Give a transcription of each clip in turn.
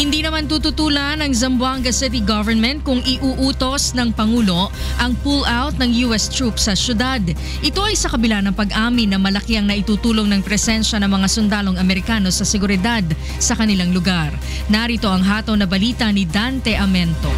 Hindi naman tututulan ng Zamboanga City Government kung iuutos ng Pangulo ang pull-out ng US troops sa syudad. Ito ay sa kabila ng pag-amin na malaki ang naitutulong ng presensya ng mga sundalong Amerikano sa seguridad sa kanilang lugar. Narito ang hataw na balita ni Dante Amento.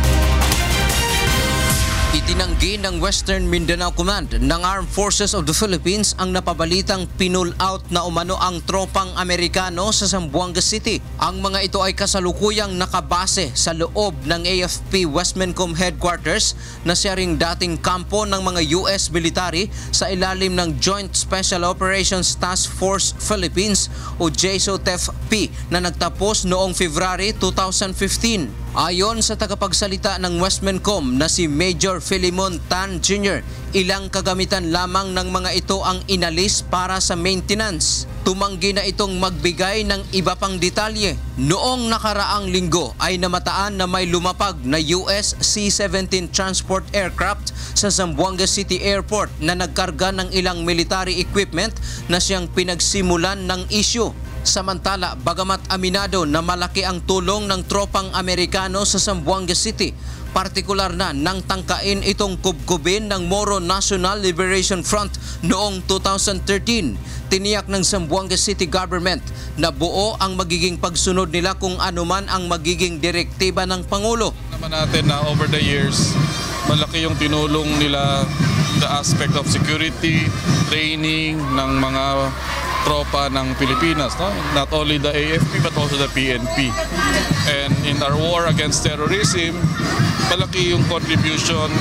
Itinanggi ng Western Mindanao Command ng Armed Forces of the Philippines ang napabalitang pinull-out na umano ang tropang Amerikano sa Zamboanga City. Ang mga ito ay kasalukuyang nakabase sa loob ng AFP Westmencom Headquarters na siya ring dating kampo ng mga US military sa ilalim ng Joint Special Operations Task Force Philippines o JSOTF-P na nagtapos noong February 2015. Ayon sa tagapagsalita ng Westmencom na si Major Philemon Tan Jr., ilang kagamitan lamang ng mga ito ang inalis para sa maintenance. Tumanggi na itong magbigay ng iba pang detalye. Noong nakaraang linggo ay namataan na may lumapag na US C-17 transport aircraft sa Zamboanga City Airport na nagkarga ng ilang military equipment na siyang pinagsimulan ng issue. Samantala, bagamat aminado na malaki ang tulong ng tropang Amerikano sa Zamboanga City, partikular na nang tangkain itong kubkubin ng Moro National Liberation Front noong 2013. Tiniyak ng Zamboanga City Government na buo ang magiging pagsunod nila kung anuman ang magiging direktiba ng Pangulo. Naman natin na over the years, malaki yung tinulong nila the aspect of security, training ng mga tropa ng Pilipinas, no? Not only the AFP but also the PNP. And in our war against terrorism, malaki yung contribution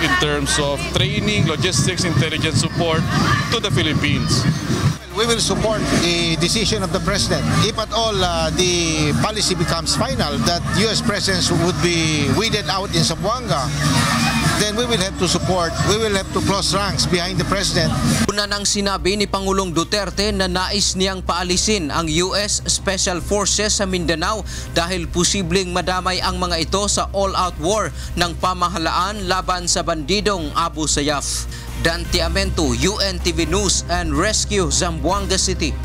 in terms of training, logistics, intelligence support to the Philippines. We will support the decision of the President. If at all the policy becomes final that U.S. presence would be weeded out in Zamboanga, then we will have to support, we will have to close ranks behind the President. Una nang sinabi ni Pangulong Duterte na nais niyang paalisin ang US Special Forces sa Mindanao dahil posibleng madamay ang mga ito sa all-out war ng pamahalaan laban sa bandidong Abu Sayyaf. Dante Amento, UNTV News and Rescue, Zamboanga City.